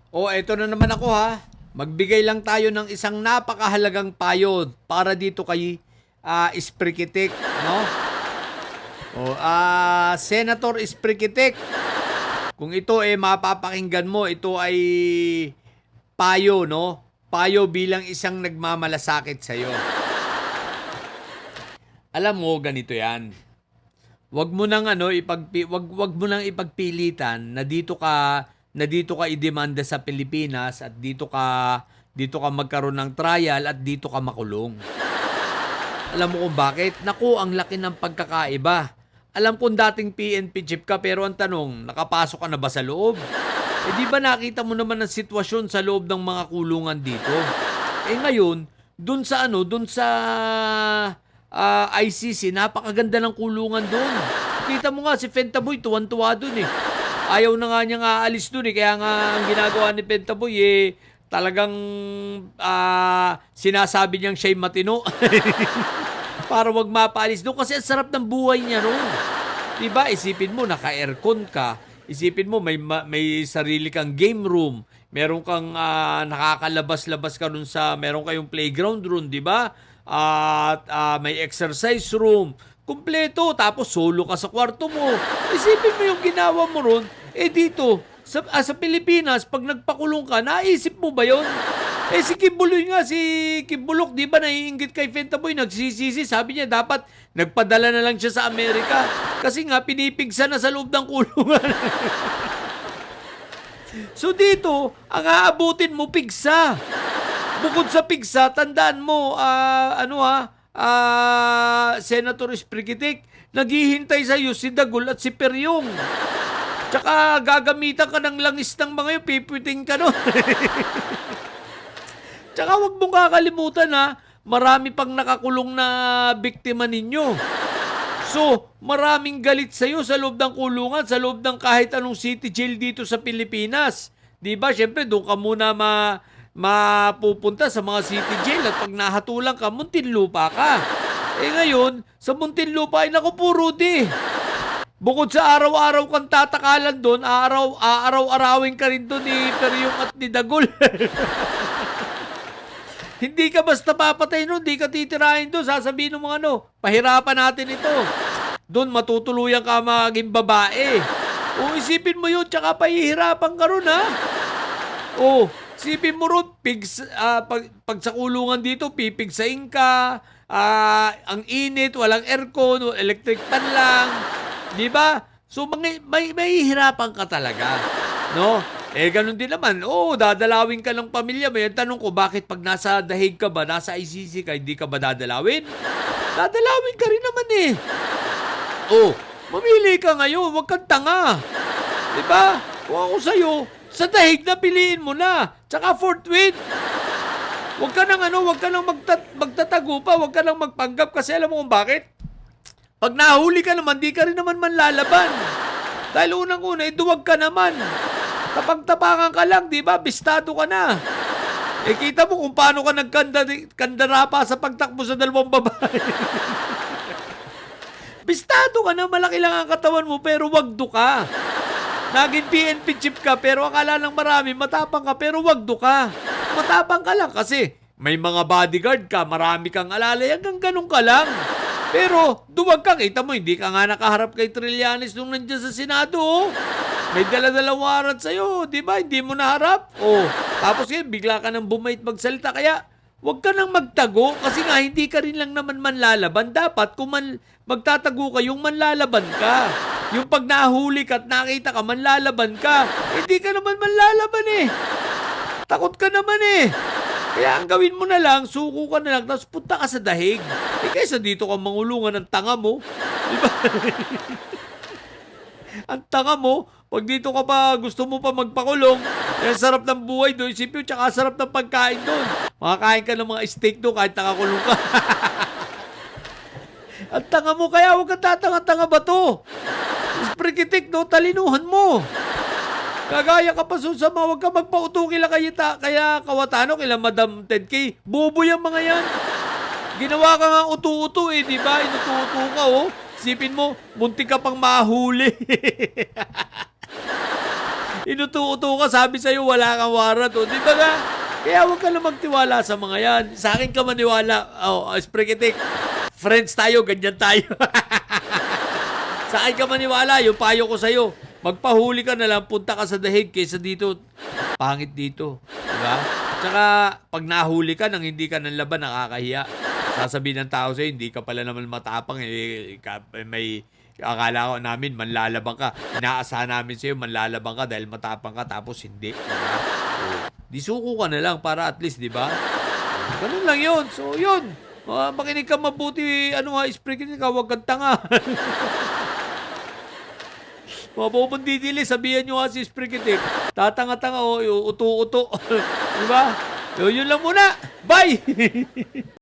O eto na naman ako ha. Magbigay lang tayo ng isang napakahalagang payo para dito kay Isprikitik, no? Senator Isprikitik, kung ito mapapakinggan mo, ito ay payo, no? Payo bilang isang nagmamalasakit sa iyo. Alam mo, ganito 'yan. Wag mo nang wag mo nang ipagpilitan na dito ka idemanda sa Pilipinas at dito ka magkaroon ng trial at dito ka makulong. Alam mo kung bakit? Naku, ang laki ng pagkakaiba. Alam kong dating PNP chief ka pero ang tanong, nakapasok ka na ba sa loob? Di ba nakita mo naman ang sitwasyon sa loob ng mga kulungan dito? Ngayon, dun sa ICC, napakaganda ng kulungan doon. Kita mo nga si Fentaboy, tuwan-tuwa doon eh. Ayaw na nga niyang aalis doon eh. Kaya nga ang ginagawa ni Fentaboy talagang sinasabi niyang siya'y matino. Para wag mapaalis doon kasi ang sarap ng buhay niya roon. Diba? Isipin mo, naka-aircon ka. Isipin mo, may sarili kang game room. Meron kang nakakalabas-labas ka dun meron kayong playground room, di ba? At may exercise room. Kumpleto. Tapos solo ka sa kwarto mo. Isipin mo yung ginawa mo ron. Dito, sa Pilipinas, pag nagpakulong ka, naisip mo ba yun? Si Kibuloy nga, si Kibulok, di ba naiinggit kay Fentaboy, nagsisisi, sabi niya dapat nagpadala na lang siya sa Amerika. Kasi nga, pinipigsa na sa loob ng kulungan. So dito, ang aabutin mo, pigsa. Bukod sa pigsa, tandaan mo, Senator Isprikitik, naghihintay sa iyo si Dagul at si Peryong. Tsaka gagamitan ka ng langis ng mga yun, pipiting ka nun. Tsaka huwag mong kakalimutan marami pang nakakulong na biktima ninyo. So, maraming galit sa'yo sa loob ng kulungan, sa loob ng kahit anong city jail dito sa Pilipinas. Diba? Siyempre, doon ka muna mapupunta sa mga city jail at pag nahatulang ka, Muntinlupa ka. Ngayon, sa Muntinlupa ay naku po, Rudy. Bukod sa araw-araw kang tatakalan doon, aaraw-arawin ka rin doon ni Peryong at ni Dagul. Hindi ka basta papatay nun, hindi ka titirahin doon. Sasabihin ng mga pahirapan natin ito. Doon matutuluyan ka maging babae. Isipin mo yun, tsaka pahihirapan ka ron, ha? Isipin mo ron, pag sa kulungan dito, pipigsain ka, ang init, walang aircon, electric fan lang. Di ba? So, may hirapan ka talaga. No? Ganun din naman. Dadalawin ka ng pamilya mo. Yung tanong ko, bakit pag nasa dahig ka ba, nasa ICC ka, hindi ka ba dadalawin? Dadalawin ka rin naman eh. Mamili ka ngayon. Huwag kang tanga. Diba? Kung ako sa'yo, sa dahig na piliin mo na. Tsaka forthwith. Huwag ka nang magtatago pa. Huwag ka nang magpanggap kasi alam mo kung bakit? Pag nahuli ka naman, di ka rin naman manlalaban. Dahil unang-una, duwag ka naman. Tapang-tapangan ka lang, di ba? Bistado ka na. Kita mo kung paano ka nagkandara pa sa pagtakbo sa dalawang babae. Bistado ka na, malaki lang ang katawan mo, pero wagdo ka. Naging PNP chief ka, pero akala ng marami, matapang ka, pero wagdo ka. Matapang ka lang kasi may mga bodyguard ka, marami kang alalay, hanggang ganun ka lang. Pero, duwag ka, kita mo, hindi ka nga nakaharap kay Trillanes nung nandiyan sa Senado. May dala-dalang warrant sa'yo, di ba? Hindi mo naharap. Tapos bigla ka nang bumait magsalita. Kaya, huwag ka nang magtago kasi nga hindi ka rin lang naman manlalaban. Dapat, kung magtatago ka, yung manlalaban ka. Yung pag nahuli ka at nakita ka, manlalaban ka. Hindi ka naman manlalaban eh. Takot ka naman eh. Kaya ang gawin mo na lang, suko ka na lang, tapos punta ka sa dahig. Kaysa dito ka mangulungan ng tanga mo. Diba? Ang tanga mo, pag dito ka pa, gusto mo pa magpakulong, sarap ng buhay doon, isipin, tsaka sarap ng pagkain doon. Makakain ka ng mga steak doon kahit nakakulong ka. Ang tanga mo, kaya huwag kang tatanga-tanga ba to? Isprikitik, talinuhan mo. Kagaya ka pa sa mga, huwag ka magpauto kila kaya Kawatano, kila Madam 10K. Bobo yung mga yan. Ginawa ka nga utu-uto di ba? Inutu-uto ka Sipin mo, muntik ka pang mahuli. Inuto-uto ka, sabi sa'yo wala kang warrant. O, di ba nga? Kaya huwag ka na magtiwala sa mga yan. Sa akin ka maniwala. Oh, Sprigitik. Friends tayo, ganyan tayo. Sa akin ka maniwala, yung payo ko sa'yo. Magpahuli ka na lang, punta ka sa dahig kaysa dito. Pangit dito. Diba? Tsaka, pag nahuli ka nang hindi ka ng laban, nakakahiya. Sasabihin ng tao sa'yo, hindi ka pala naman matapang. May akala ko namin, manlalabang ka. Inaasahan namin sa'yo, manlalabang ka dahil matapang ka, tapos hindi. Diba? Di suko ka na lang para at least, di ba? Ganun lang yun. So, yun. Makinig ka mabuti, Sprigitik ka, huwag kang tanga. Mga pupundidili, sabihan nyo nga si Sprigitik. Tatanga-tanga o uto-uto. Diba? So, yun lang muna. Bye!